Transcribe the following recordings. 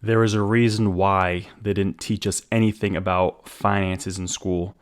There is a reason why they didn't teach us anything about finances in school.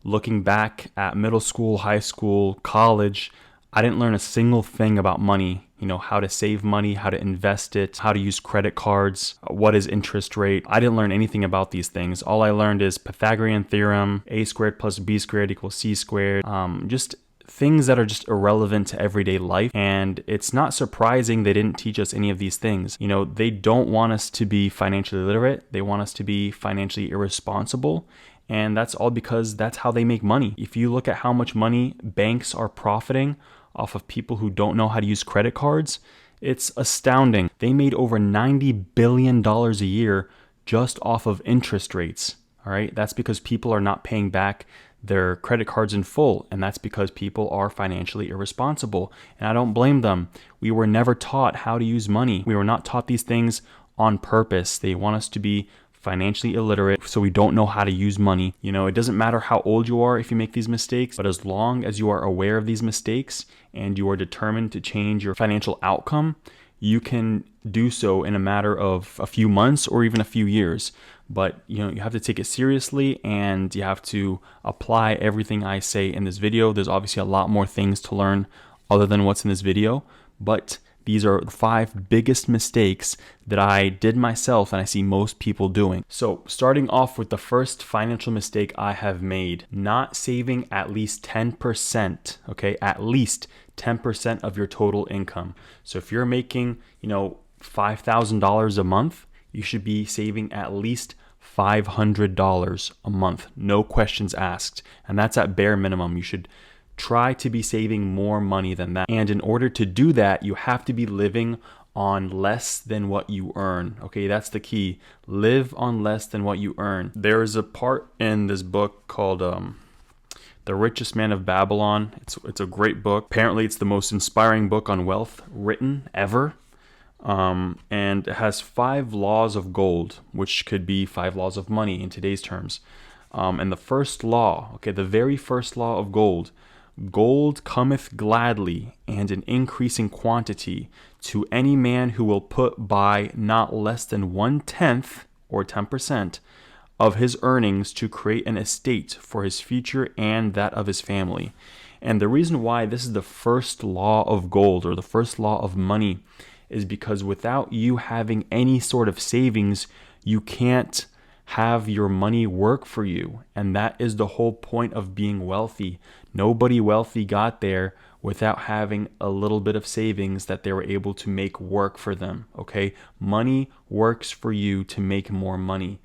Looking back at middle school, high school, college, I didn't learn a single thing about money. How to save money, how to invest it, how to use credit cards, what is interest rate. I didn't learn anything about these things. All I learned is Pythagorean theorem, a squared plus b squared equals c squared. Just things that are just irrelevant to everyday life. And it's not surprising they didn't teach us any of these things. They don't want us to be financially literate. They want us to be financially irresponsible. And that's all because that's how they make money. If you look at how much money banks are profiting off of people who don't know how to use credit cards, it's astounding. They made over $90 billion a year just off of interest rates. All right. That's because people are not paying back their credit cards in full. And that's because people are financially irresponsible. And I don't blame them. We were never taught how to use money. We were not taught these things on purpose. They want us to be financially illiterate, so we don't know how to use money. It doesn't matter how old you are if you make these mistakes, but as long as you are aware of these mistakes and you are determined to change your financial outcome, you can do so in a matter of a few months or even a few years. But you have to take it seriously and you have to apply everything I say in this video. There's obviously a lot more things to learn other than what's in this video, but these are the 5 biggest mistakes that I did myself and I see most people doing. So starting off with the first financial mistake I have made, not saving at least 10%, okay? At least 10% of your total income. So if you're making, $5,000 a month, you should be saving at least $500 a month. No questions asked. And that's at bare minimum. You should try to be saving more money than that. And in order to do that, you have to be living on less than what you earn. Okay, that's the key. Live on less than what you earn. There is a part in this book called The Richest Man of Babylon. It's a great book. Apparently, it's the most inspiring book on wealth written ever. And it has 5 laws of gold, which could be 5 laws of money in today's terms. And the first law, the very first law of gold cometh gladly and in increasing quantity to any man who will put by not less than 1/10 or 10% of his earnings to create an estate for his future and that of his family. And the reason why this is the first law of gold or the first law of money is because without you having any sort of savings, you can't have your money work for you. And that is the whole point of being wealthy. Nobody wealthy got there without having a little bit of savings that they were able to make work for them. Okay? Money works for you to make more money.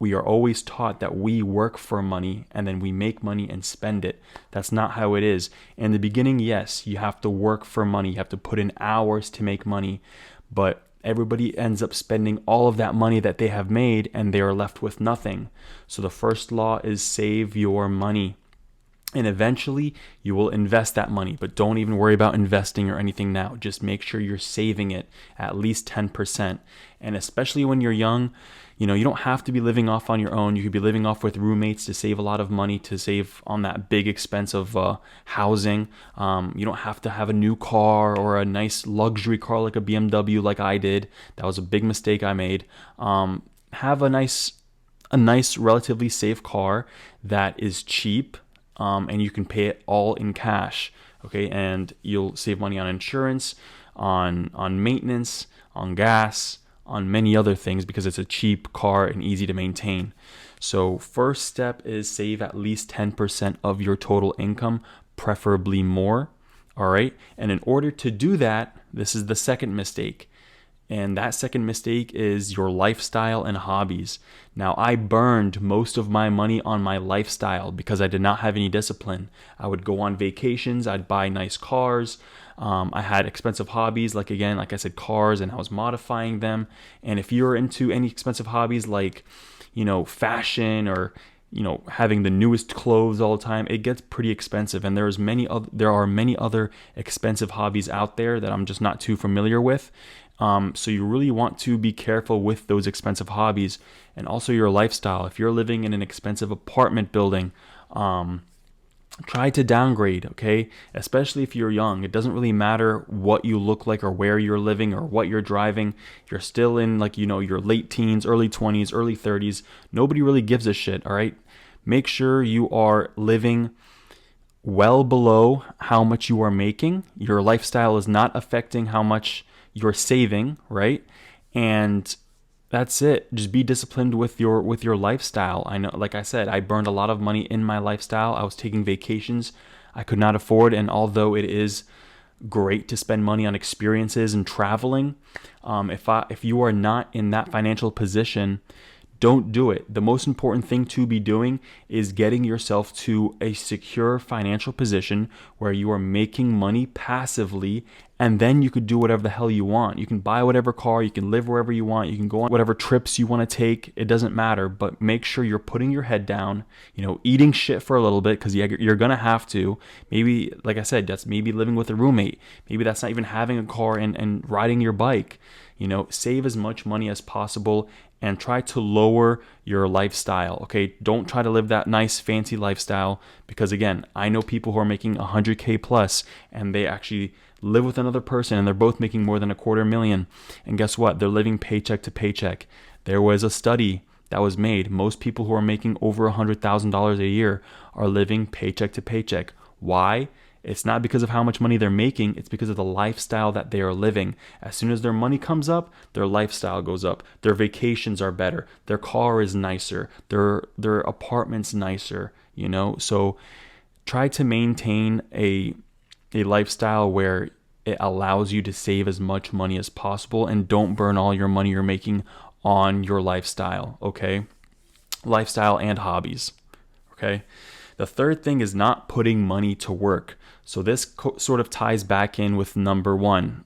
We are always taught that we work for money and then we make money and spend it. That's not how it is. In the beginning, yes, you have to work for money. You have to put in hours to make money. But everybody ends up spending all of that money that they have made and they are left with nothing. So the first law is save your money. And eventually you will invest that money, but don't even worry about investing or anything now. Just make sure you're saving it at least 10%. And especially when you're young, you don't have to be living off on your own. You could be living off with roommates to save a lot of money, to save on that big expense of housing. You don't have to have a new car or a nice luxury car like a BMW like I did. That was a big mistake I made. Have a nice, relatively safe car that is cheap. And you can pay it all in cash, okay? And you'll save money on insurance, on maintenance, on gas, on many other things because it's a cheap car and easy to maintain. So first step is save at least 10% of your total income, preferably more, all right? And in order to do that, this is the second mistake. And that second mistake is your lifestyle and hobbies. Now, I burned most of my money on my lifestyle because I did not have any discipline. I would go on vacations, I'd buy nice cars. I had expensive hobbies, like I said, cars, and I was modifying them. And if you're into any expensive hobbies like, fashion or, having the newest clothes all the time, it gets pretty expensive. And there are many other expensive hobbies out there that I'm just not too familiar with. So you really want to be careful with those expensive hobbies and also your lifestyle. If you're living in an expensive apartment building, Try to downgrade, okay? Especially if you're young. It doesn't really matter what you look like or where you're living or what you're driving. You're still in your late teens, early 20s, early 30s. Nobody really gives a shit, all right? Make sure you are living well below how much you are making. Your lifestyle is not affecting how much you're saving, right? And that's it. Just be disciplined with your lifestyle. I know, like I said, I burned a lot of money in my lifestyle. I was taking vacations I could not afford, and although it is great to spend money on experiences and traveling, if you are not in that financial position, don't do it. The most important thing to be doing is getting yourself to a secure financial position where you are making money passively, and then you could do whatever the hell you want. You can buy whatever car, you can live wherever you want, you can go on whatever trips you want to take. It doesn't matter, but make sure you're putting your head down, eating shit for a little bit, because you're going to have to. Maybe, like I said, that's maybe living with a roommate. Maybe that's not even having a car and riding your bike. Save as much money as possible and try to lower your lifestyle, okay? Don't try to live that nice, fancy lifestyle, because again, I know people who are making 100K plus and they actually live with another person and they're both making more than $250,000. And guess what? They're living paycheck to paycheck. There was a study that was made. Most people who are making over $100,000 a year are living paycheck to paycheck. Why? It's not because of how much money they're making. It's because of the lifestyle that they are living. As soon as their money comes up, their lifestyle goes up. Their vacations are better. Their car is nicer. Their apartment's nicer, So try to maintain a lifestyle where it allows you to save as much money as possible, and don't burn all your money you're making on your lifestyle, okay? Lifestyle and hobbies, okay? The third thing is not putting money to work. So this sort of ties back in with number one,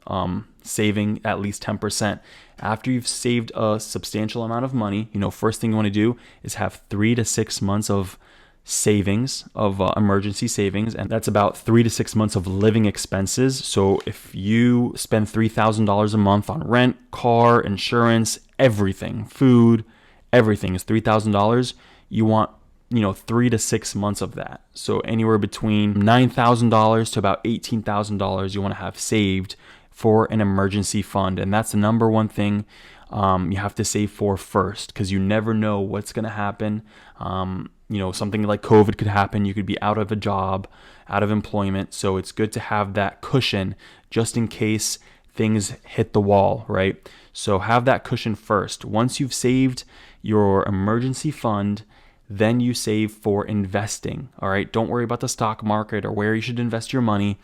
saving at least 10%. After you've saved a substantial amount of money, first thing you want to do is have 3 to 6 months of savings, of emergency savings, and that's about 3 to 6 months of living expenses. So if you spend $3,000 a month on rent, car, insurance, everything, food, everything is $3,000, you want 3 to 6 months of that. So anywhere between $9,000 to about $18,000 you want to have saved for an emergency fund. And that's the number one thing you have to save for first, because you never know what's going to happen. Something like COVID could happen. You could be out of a job, out of employment. So it's good to have that cushion just in case things hit the wall, right? So have that cushion first. Once you've saved your emergency fund, then you save for investing, all right? Don't worry about the stock market or where you should invest your money,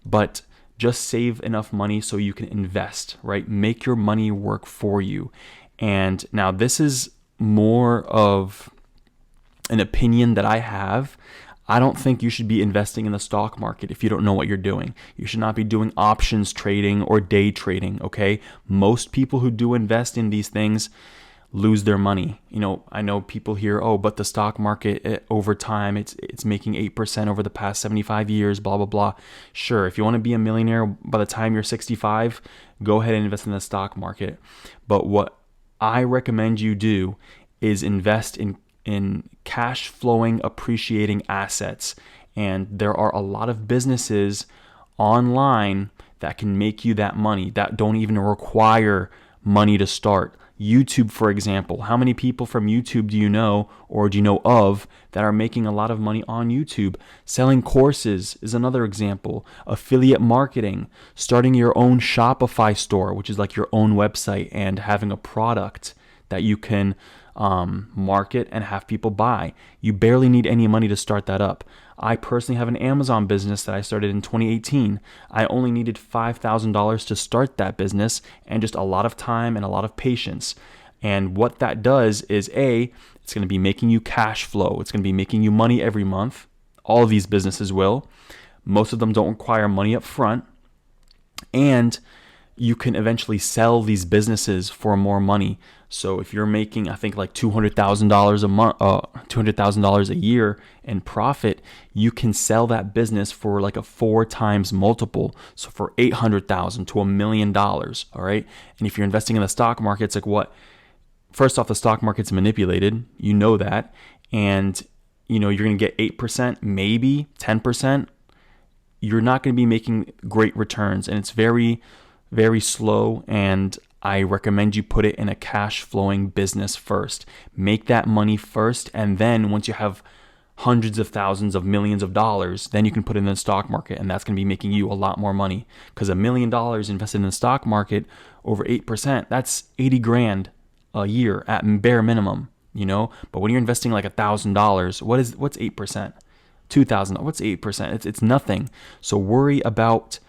but just save enough money so you can invest, right? Make your money work for you. And now this is more of an opinion that I have. I don't think you should be investing in the stock market if you don't know what you're doing. You should not be doing options trading or day trading, okay? Most people who do invest in these things lose their money. I know people hear, but the stock market over time, it's making 8% over the past 75 years, blah, blah, blah. Sure, if you want to be a millionaire by the time you're 65, go ahead and invest in the stock market. But what I recommend you do is invest in cash flowing, appreciating assets. And there are a lot of businesses online that can make you that money, that don't even require money to start. YouTube, for example. How many people from YouTube do you know, or do you know of, that are making a lot of money on YouTube? Selling courses is another example. Affiliate marketing, starting your own Shopify store, which is like your own website, and having a product that you can market and have people buy. You barely need any money to start that up. I personally have an Amazon business that I started in 2018. I only needed $5,000 to start that business, and just a lot of time and a lot of patience. And what that does is, it's going to be making you cash flow. It's going to be making you money every month. All of these businesses will. Most of them don't require money up front. And you can eventually sell these businesses for more money. So if you're making, I think, like $200,000 a month, $200,000 a year in profit, you can sell that business for like a 4 times multiple. So for $800,000 to $1 million. All right. And if you're investing in the stock market, it's like what? First off, the stock market's manipulated. You know that. And you're going to get 8%, maybe 10%. You're not going to be making great returns, and it's very, very slow. And I recommend you put it in a cash flowing business first. Make that money first, and then once you have hundreds of thousands of millions of dollars, then you can put it in the stock market, and that's going to be making you a lot more money. Because $1 million invested in the stock market over 8%, that's 80 grand a year at bare minimum, But when you're investing like $1,000, what's 8%? 2,000. What's 8%? It's nothing. So worry about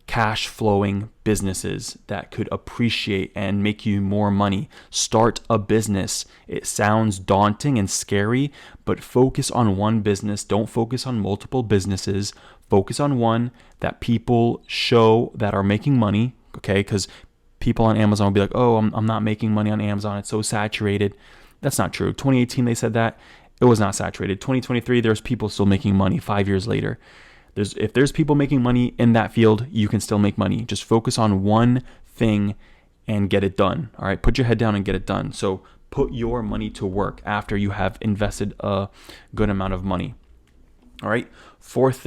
cash flowing businesses that could appreciate and make you more money. Start a business. It sounds daunting and scary, but focus on one business. Don't focus on multiple businesses. Focus on one that people show that are making money, okay? Because people on Amazon will be like, oh, I'm not making money on Amazon. It's so saturated. That's not true. 2018, they said that. It was not saturated. 2023, there's people still making money 5 years later. If there's people making money in that field, you can still make money. Just focus on one thing and get it done. All right, put your head down and get it done. So put your money to work after you have invested a good amount of money. All right, fourth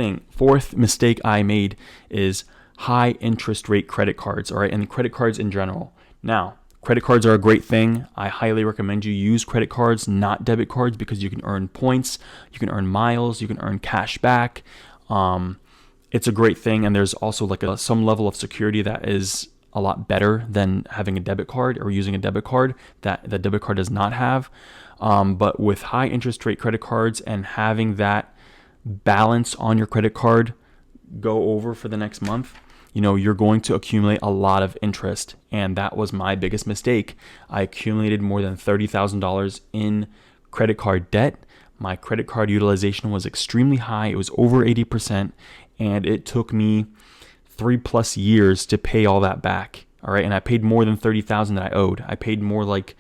mistake I made is high interest rate credit cards. All right, and credit cards in general. Now, credit cards are a great thing. I highly recommend you use credit cards, not debit cards, because you can earn points, you can earn miles, you can earn cash back. It's a great thing, and there's also like some level of security that is a lot better than having a debit card or using a debit card that the debit card does not have. But with high interest rate credit cards and having that balance on your credit card go over for the next month, you're going to accumulate a lot of interest. And that was my biggest mistake. I accumulated more than $30,000 in credit card debt. My credit card utilization was extremely high. It was over 80%, and it took me 3+ years to pay all that back. All right, and I paid more than $30,000 that I owed. I paid more like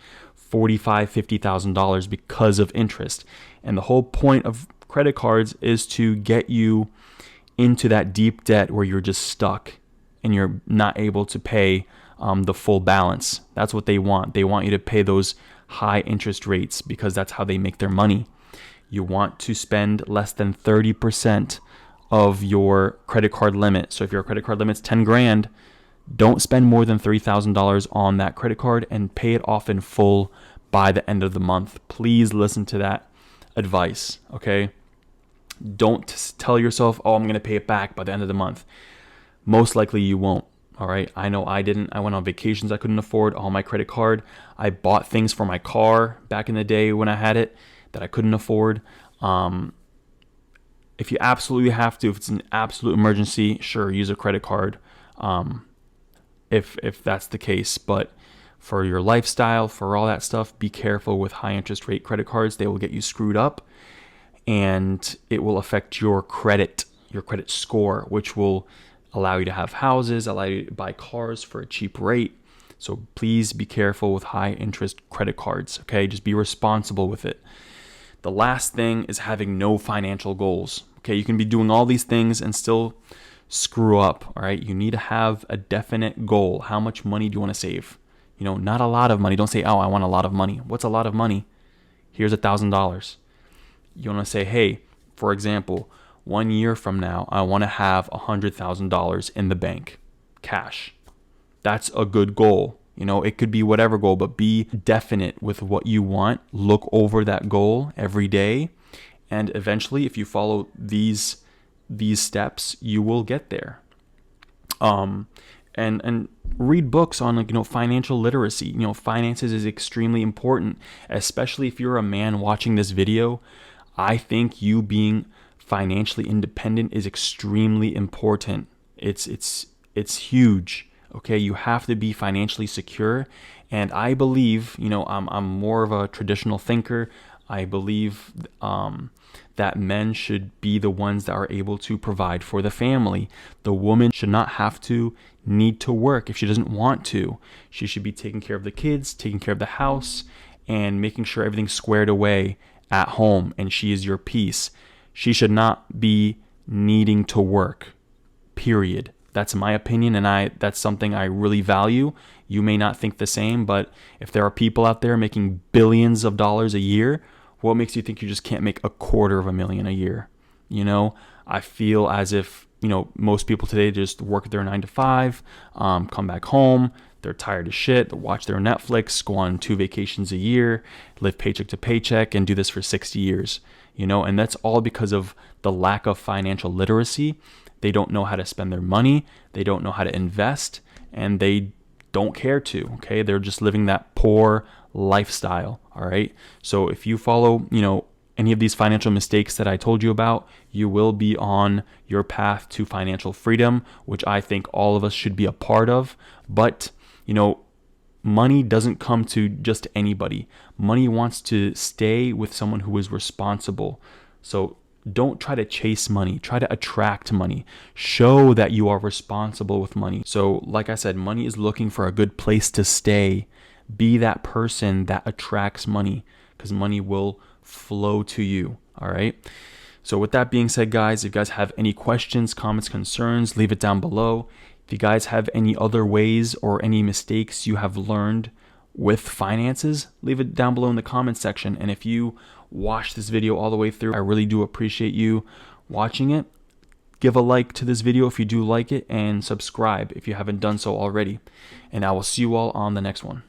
$45,000, $50,000 because of interest. And the whole point of credit cards is to get you into that deep debt where you're just stuck and you're not able to pay the full balance. That's what they want. They want you to pay those high interest rates because that's how they make their money. You want to spend less than 30% of your credit card limit. So if your credit card limit's 10 grand, don't spend more than $3,000 on that credit card and pay it off in full by the end of the month. Please listen to that advice, okay? Don't tell yourself, oh, I'm going to pay it back by the end of the month. Most likely you won't, all right? I know I didn't. I went on vacations I couldn't afford on my credit card. I bought things for my car back in the day when I had it that I couldn't afford. If you absolutely have to, if it's an absolute emergency, sure, use a credit card if that's the case. But for your lifestyle, for all that stuff, be careful with high interest rate credit cards. They will get you screwed up, and it will affect your credit score, which will allow you to have houses, allow you to buy cars for a cheap rate. So please be careful with high interest credit cards, okay? Just be responsible with it. The last thing is having no financial goals. Okay, you can be doing all these things and still screw up, all right? You need to have a definite goal. How much money do you want to save? Not a lot of money. Don't say, oh, I want a lot of money. What's a lot of money? Here's $1,000. You want to say, hey, for example, 1 year from now, I want to have $100,000 in the bank, cash. That's a good goal. It could be whatever goal, but be definite with what you want. Look over that goal every day. And eventually, if you follow these steps, you will get there. And read books on financial literacy. Finances is extremely important, especially if you're a man watching this video. I think you being financially independent is extremely important. It's huge. Okay, you have to be financially secure. And I believe, I'm more of a traditional thinker. I believe that men should be the ones that are able to provide for the family. The woman should not need to work if she doesn't want to. She should be taking care of the kids, taking care of the house, and making sure everything's squared away at home, and she is your peace. She should not be needing to work, period. That's my opinion, and that's something I really value. You may not think the same, but if there are people out there making billions of dollars a year, What makes you think you just can't make $250,000 a year? I feel as if, most people today just work their 9 to 5, come back home, they're tired as shit, they watch their Netflix, go on 2 vacations a year, live paycheck to paycheck, and do this for 60 years, and that's all because of the lack of financial literacy. They don't know how to spend their money, they don't know how to invest, and they don't care to, okay? They're just living that poor lifestyle, all right? So if you follow, any of these financial mistakes that I told you about, you will be on your path to financial freedom, which I think all of us should be a part of. But, money doesn't come to just anybody. Money wants to stay with someone who is responsible. So don't try to chase money. Try to attract money. Show that you are responsible with money. So like I said, money is looking for a good place to stay. Be that person that attracts money, because money will flow to you. All right. So with that being said, guys, if you guys have any questions, comments, concerns, leave it down below. If you guys have any other ways or any mistakes you have learned with finances, leave it down below in the comments section. And if you watch this video all the way through, I really do appreciate you watching it. Give a like to this video if you do like it, and subscribe if you haven't done so already. And I will see you all on the next one.